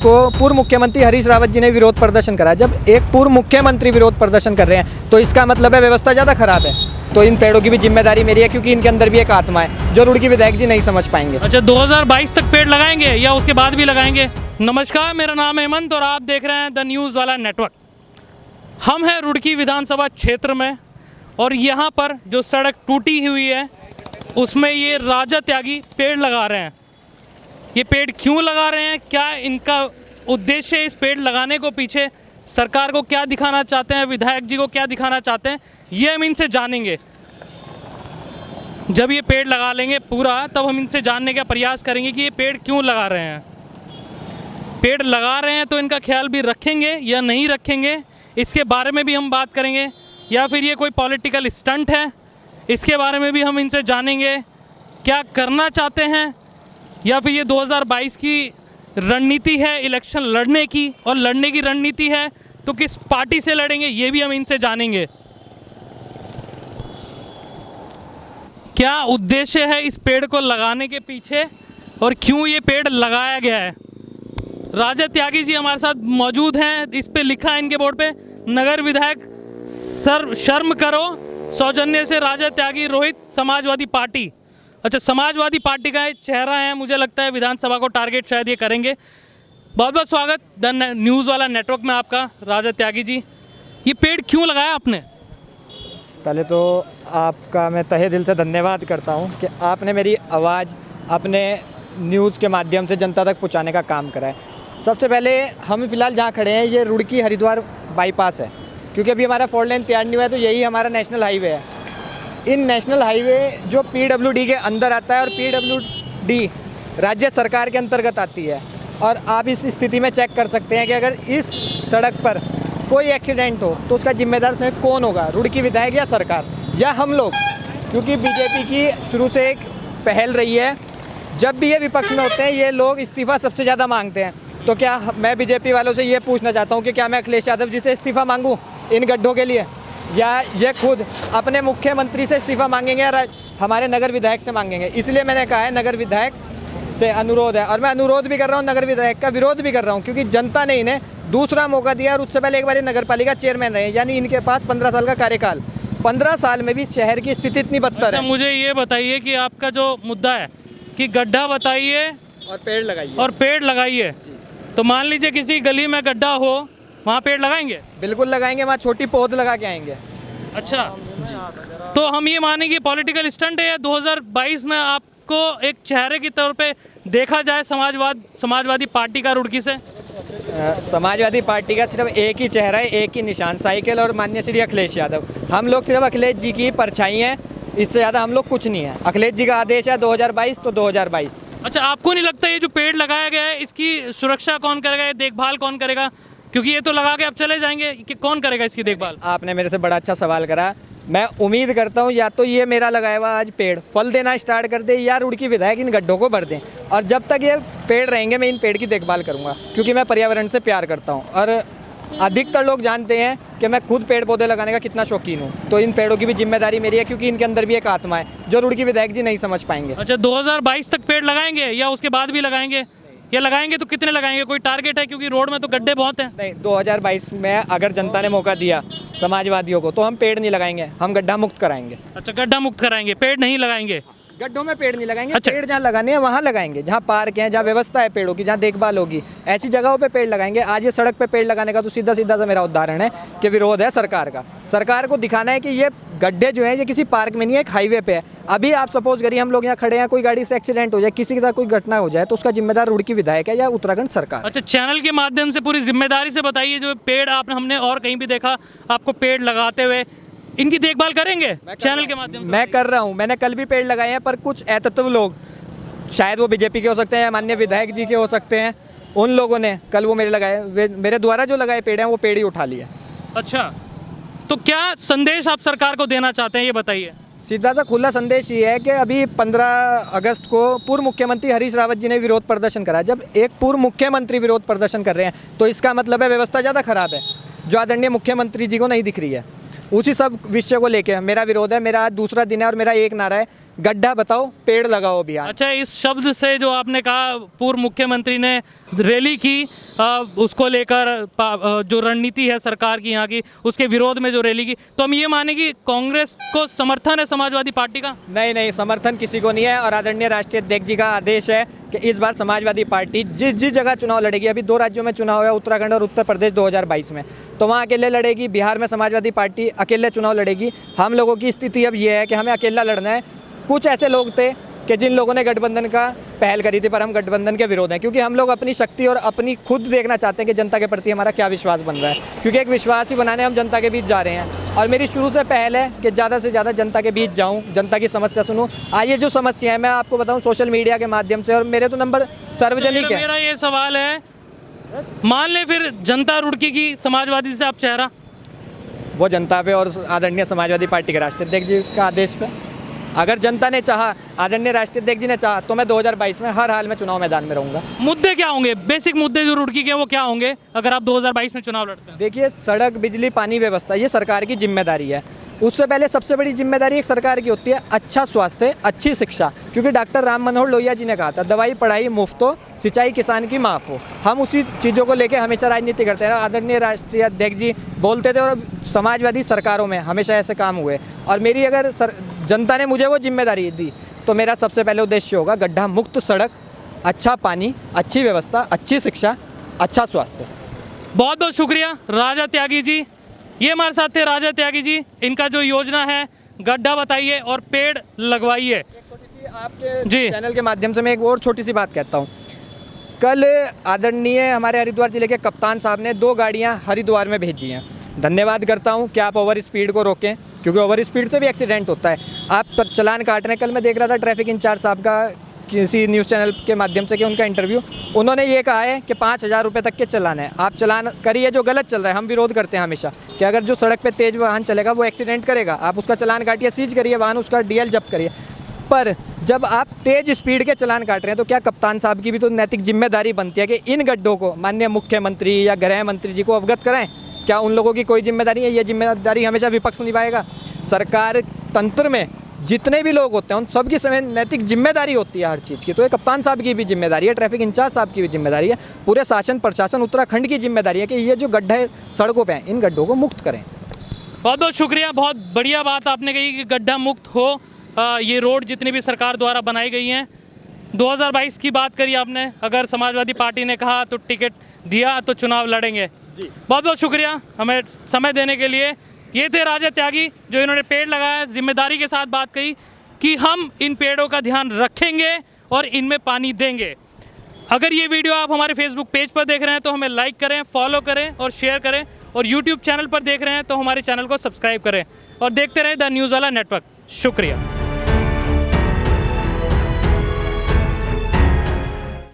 को पूर्व मुख्यमंत्री हरीश रावत जी ने विरोध प्रदर्शन करा। जब एक पूर्व मुख्यमंत्री विरोध प्रदर्शन कर रहे हैं तो इसका मतलब है व्यवस्था ज़्यादा खराब है। तो इन पेड़ों की भी जिम्मेदारी मेरी है, क्योंकि इनके अंदर भी एक आत्मा है जो रुड़की विधायक जी नहीं समझ पाएंगे। अच्छा, 2022 तक पेड़ लगाएंगे या उसके बाद भी लगाएंगे? नमस्कार, मेरा नाम है हेमंत और आप देख रहे हैं द न्यूज़ वाला नेटवर्क। हम हैं रुड़की विधानसभा क्षेत्र में और यहाँ पर जो सड़क टूटी हुई है उसमें ये राजा त्यागी पेड़ लगा रहे हैं। ये पेड़ क्यों लगा रहे हैं, क्या इनका उद्देश्य है, इस पेड़ लगाने को पीछे सरकार को क्या दिखाना चाहते हैं, विधायक जी को क्या दिखाना चाहते हैं, ये हम इनसे जानेंगे। जब ये पेड़ लगा लेंगे पूरा तब हम इनसे जानने का प्रयास करेंगे कि ये पेड़ क्यों लगा रहे हैं। पेड़ लगा रहे हैं तो इनका ख्याल भी रखेंगे या नहीं रखेंगे, इसके बारे में भी हम बात करेंगे। या फिर ये कोई पॉलिटिकल स्टंट है, इसके बारे में भी हम इनसे जानेंगे। क्या करना चाहते हैं या फिर ये 2022 की रणनीति है इलेक्शन लड़ने की, और लड़ने की रणनीति है तो किस पार्टी से लड़ेंगे, ये भी हम इनसे जानेंगे। क्या उद्देश्य है इस पेड़ को लगाने के पीछे और क्यों ये पेड़ लगाया गया है। राजा त्यागी जी हमारे साथ मौजूद हैं। इस पे लिखा है इनके बोर्ड पे, नगर विधायक शर्म करो, सौजन्य से राजा त्यागी रोहित, समाजवादी पार्टी। अच्छा, समाजवादी पार्टी का एक चेहरा है, मुझे लगता है विधानसभा को टारगेट शायद ये करेंगे। बहुत बहुत स्वागत द न्यूज़ वाला नेटवर्क में आपका, राजा त्यागी जी। ये पेड़ क्यों लगाया आपने? पहले तो आपका मैं तहे दिल से धन्यवाद करता हूं कि आपने मेरी आवाज़ अपने न्यूज़ के माध्यम से जनता तक पहुंचाने का काम करा है। सबसे पहले हम फ़िलहाल जहां खड़े हैं ये रुड़की हरिद्वार बाईपास है, क्योंकि अभी हमारा 4 लेन तैयार नहीं हुआ है, तो यही हमारा नेशनल हाईवे है। इन नेशनल हाईवे जो PWD के अंदर आता है और PWD राज्य सरकार के अंतर्गत आती है, और आप इस स्थिति में चेक कर सकते हैं कि अगर इस सड़क पर कोई एक्सीडेंट हो तो उसका जिम्मेदार उसमें कौन होगा, रुड़की विधायक या सरकार या हम लोग। क्योंकि बीजेपी की शुरू से एक पहल रही है, जब भी ये विपक्ष में होते हैं ये लोग इस्तीफ़ा सबसे ज़्यादा मांगते हैं। तो क्या मैं बीजेपी वालों से ये पूछना चाहता हूँ कि क्या मैं अखिलेश यादव जी से इस्तीफ़ा मांगूँ इन गड्ढों के लिए, या ये खुद अपने मुख्यमंत्री से इस्तीफ़ा मांगेंगे या हमारे नगर विधायक से मांगेंगे। इसलिए मैंने कहा है नगर विधायक से अनुरोध है, और मैं अनुरोध भी कर रहा हूँ, नगर विधायक का विरोध भी कर रहा हूँ, क्योंकि जनता ने इन्हें दूसरा मौका दिया और उससे पहले एक बार नगर पालिका चेयरमैन रहे, यानी इनके पास 15 साल का कार्यकाल। 15 साल में भी शहर की स्थिति इतनी बदतर है। मुझे ये बताइए कि आपका जो मुद्दा है कि गड्ढा बताइए और पेड़ लगाइए, और पेड़ लगाइए। तो मान लीजिए किसी गली में गड्ढा हो, वहाँ पेड़ लगाएंगे? बिल्कुल लगाएंगे, वहाँ छोटी पौध लगा के आएंगे। अच्छा, तो हम ये मानेंगे पॉलिटिकल स्टंट है या 2022 में आपको एक चेहरे के तौर पे देखा जाए समाजवादी पार्टी का रुड़की से? समाजवादी पार्टी का सिर्फ एक ही चेहरा है, एक ही निशान, साइकिल और माननीय श्री अखिलेश यादव। हम लोग सिर्फ अखिलेश जी की परछाई हैं, इससे ज़्यादा हम लोग कुछ नहीं है। अखिलेश जी का आदेश है 2022 तो 2022। अच्छा, आपको नहीं लगता ये जो पेड़ लगाया गया है इसकी सुरक्षा कौन करेगा, ये देखभाल कौन करेगा? क्योंकि ये तो लगा के अब चले जाएंगे, कि कौन करेगा इसकी देखभाल? आपने मेरे से बड़ा अच्छा सवाल करा। मैं उम्मीद करता हूँ या तो ये मेरा लगाया हुआ आज पेड़ फल देना स्टार्ट कर दे, या रुड़की विधायक इन गड्ढों को भर दें। और जब तक ये पेड़ रहेंगे मैं इन पेड़ की देखभाल करूँगा, क्योंकि मैं पर्यावरण से प्यार करता हूँ और अधिकतर लोग जानते हैं कि मैं खुद पेड़ पौधे लगाने का कितना शौकीन हूँ। तो इन पेड़ों की भी जिम्मेदारी मेरी है, क्योंकि इनके अंदर भी एक आत्मा है जो रुड़की विधायक जी नहीं समझ पाएंगे। अच्छा, 2022 तक पेड़ लगाएंगे या उसके बाद भी लगाएंगे, या लगाएंगे तो कितने लगाएंगे, कोई टारगेट है? क्योंकि रोड में तो गड्ढे बहुत हैं। नहीं, 2022 में अगर जनता ने मौका दिया समाजवादियों को तो हम पेड़ नहीं लगाएंगे, हम गड्ढा मुक्त कराएंगे। अच्छा, गड्ढा मुक्त कराएंगे, पेड़ नहीं लगाएंगे? गड्ढों में पेड़ नहीं लगाएंगे। अच्छा। पेड़ जहाँ लगाने हैं वहाँ लगाएंगे, जहाँ पार्क हैं, जहाँ व्यवस्था है पेड़ों की, जहाँ देखभाल होगी, ऐसी जगहों पे पेड़ लगाएंगे। आज ये सड़क पे पेड़ लगाने का तो सीधा सीधा सा मेरा उदाहरण है कि विरोध है सरकार का। सरकार को दिखाना है कि ये गड्ढे जो हैं ये किसी पार्क में नहीं है, एक हाईवे पे है। अभी आप सपोज करिए हम लोग यहाँ खड़े हैं, कोई गाड़ी से एक्सीडेंट हो जाए, किसी के साथ कोई घटना हो जाए, तो उसका जिम्मेदार रुड़की विधायक है या उत्तराखंड सरकार? अच्छा, चैनल के माध्यम से पूरी जिम्मेदारी से बताइए, जो पेड़ आपने हमने और कहीं भी देखा आपको पेड़ लगाते हुए, इनकी देखभाल करेंगे चैनल के माध्यम से? मैं कर रहा हूँ, मैंने कल भी पेड़ लगाए हैं, पर कुछ अतत्व लोग, शायद वो बीजेपी के हो सकते हैं, माननीय विधायक जी के हो सकते हैं, उन लोगों ने कल वो मेरे लगाए, मेरे द्वारा जो लगाए पेड़ हैं वो पेड़ ही उठा लिए। अच्छा, तो क्या संदेश आप सरकार को देना चाहते हैं, ये बताइए। सीधा सा खुला संदेश ये है कि अभी 15 अगस्त को पूर्व मुख्यमंत्री हरीश रावत जी ने विरोध प्रदर्शन करा। जब एक पूर्व मुख्यमंत्री विरोध प्रदर्शन कर रहे हैं तो इसका मतलब है व्यवस्था ज़्यादा खराब है, जो आदरणीय मुख्यमंत्री जी को नहीं दिख रही है। उसी सब विषय को लेके मेरा विरोध है। मेरा आज दूसरा दिन है और मेरा एक नारा है गड्ढा बताओ, पेड़ लगाओ अभियान। अच्छा, इस शब्द से जो आपने कहा, पूर्व मुख्यमंत्री ने रैली की उसको लेकर जो रणनीति है सरकार की यहाँ की, उसके विरोध में जो रैली की, तो हम ये माने कि कांग्रेस को समर्थन है समाजवादी पार्टी का? नहीं नहीं, समर्थन किसी को नहीं है। और आदरणीय राष्ट्रीय अध्यक्ष जी का आदेश है कि इस बार समाजवादी पार्टी जिस जगह चुनाव लड़ेगी, अभी 2 राज्यों में चुनाव है, उत्तराखंड और उत्तर प्रदेश 2022 में, तो वहाँ अकेले लड़ेगी। बिहार में समाजवादी पार्टी अकेले चुनाव लड़ेगी। हम लोगों की स्थिति अब ये है कि हमें अकेला लड़ना है। कुछ ऐसे लोग थे कि जिन लोगों ने गठबंधन का पहल करी थी, पर हम गठबंधन के विरोध हैं, क्योंकि हम लोग अपनी शक्ति और अपनी खुद देखना चाहते हैं कि जनता के प्रति हमारा क्या विश्वास बन रहा है, क्योंकि एक विश्वास ही बनाने हम जनता के बीच जा रहे हैं। और मेरी शुरू से पहल है कि ज़्यादा से ज़्यादा जनता के बीच जाऊँ, जनता की समस्या सुनूँ। आइए, जो समस्या है मैं आपको बताऊँ सोशल मीडिया के माध्यम से, और मेरे तो नंबर सार्वजनिक है। मेरा ये सवाल है, मान ले फिर जनता रुड़की की समाजवादी से आप चेहरा, वो जनता पे और आदरणीय समाजवादी पार्टी के राष्ट्रीय अध्यक्ष जी का आदेश पे, अगर जनता ने चाहा, आदरणीय राष्ट्रीय अध्यक्ष जी ने चाहा, तो मैं 2022 में हर हाल में चुनाव मैदान में रहूंगा। मुद्दे क्या होंगे, बेसिक मुद्दे जो रुड़की के, वो क्या होंगे अगर आप 2022 में चुनाव लड़ते हैं? देखिए, सड़क, बिजली, पानी व्यवस्था, ये सरकार की जिम्मेदारी है। उससे पहले सबसे बड़ी जिम्मेदारी एक सरकार की होती है अच्छा स्वास्थ्य, अच्छी शिक्षा, क्योंकि डॉक्टर राम मनोहर लोहिया जी ने कहा था, दवाई पढ़ाई मुफ्त हो, सिंचाई किसान की माफ़ हो। हम उसी चीज़ों को लेकर हमेशा राजनीति करते हैं। आदरणीय राष्ट्रीय अध्यक्ष जी बोलते थे, और समाजवादी सरकारों में हमेशा ऐसे काम हुए। और मेरी अगर जनता ने मुझे वो जिम्मेदारी दी, तो मेरा सबसे पहले उद्देश्य होगा गड्ढा मुक्त सड़क, अच्छा पानी, अच्छी व्यवस्था, अच्छी शिक्षा, अच्छा स्वास्थ्य। बहुत बहुत शुक्रिया राजा त्यागी जी। ये हमारे साथ थे राजा त्यागी जी। इनका जो योजना है, गड्ढा बताइए और पेड़ लगवाइए। छोटी सी आपके जी चैनल के माध्यम से मैं एक और छोटी सी बात कहता हूँ। कल आदरणीय हमारे हरिद्वार जिले के कप्तान साहब ने 2 गाड़ियाँ हरिद्वार में भेजी हैं। धन्यवाद करता हूँ कि आप ओवर स्पीड को रोकें, क्योंकि ओवर स्पीड से भी एक्सीडेंट होता है। आप चलान काट रहे हैं। कल मैं देख रहा था ट्रैफिक इंचार्ज साहब का किसी न्यूज़ चैनल के माध्यम से कि उनका इंटरव्यू, उन्होंने ये कहा है कि 5,000 रुपये तक के चलान है। आप चलान करिए जो गलत चल रहा है। हम विरोध करते हैं हमेशा कि अगर जो सड़क पे तेज़ वाहन चलेगा वो एक्सीडेंट करेगा, आप उसका चलान काटिए, सीज करिए वाहन, उसका DL जब्त करिए। पर जब आप तेज़ स्पीड के चलान काट रहे हैं, तो क्या कप्तान साहब की भी तो नैतिक जिम्मेदारी बनती है कि इन गड्ढों को माननीय मुख्यमंत्री या गृह मंत्री जी को अवगत कराएं? क्या उन लोगों की कोई जिम्मेदारी है? ये जिम्मेदारी हमेशा विपक्ष निभाएगा। सरकार तंत्र में जितने भी लोग होते हैं उन सबकी समय नैतिक जिम्मेदारी होती है हर चीज़ की। तो ये कप्तान साहब की भी जिम्मेदारी है, ट्रैफिक इंचार्ज साहब की भी जिम्मेदारी है, पूरे शासन प्रशासन उत्तराखंड की जिम्मेदारी है कि ये जो गड्ढे सड़कों पे हैं, इन गड्ढों को मुक्त करें। बहुत बहुत शुक्रिया। बहुत बढ़िया बात आपने कही कि गड्ढा मुक्त हो। ये रोड जितनी भी सरकार द्वारा बनाई गई हैं, 2022 की बात करी आपने, अगर समाजवादी पार्टी ने कहा तो टिकट दिया तो चुनाव लड़ेंगे जी। बहुत बहुत शुक्रिया हमें समय देने के लिए। ये थे राजा त्यागी, जो इन्होंने पेड़ लगाया, जिम्मेदारी के साथ बात कही कि हम इन पेड़ों का ध्यान रखेंगे और इनमें पानी देंगे। अगर ये वीडियो आप हमारे फेसबुक पेज पर देख रहे हैं तो हमें लाइक करें, फॉलो करें और शेयर करें, और यूट्यूब चैनल पर देख रहे हैं तो हमारे चैनल को सब्सक्राइब करें और देखते रहें द न्यूज़ वाला नेटवर्क। शुक्रिया।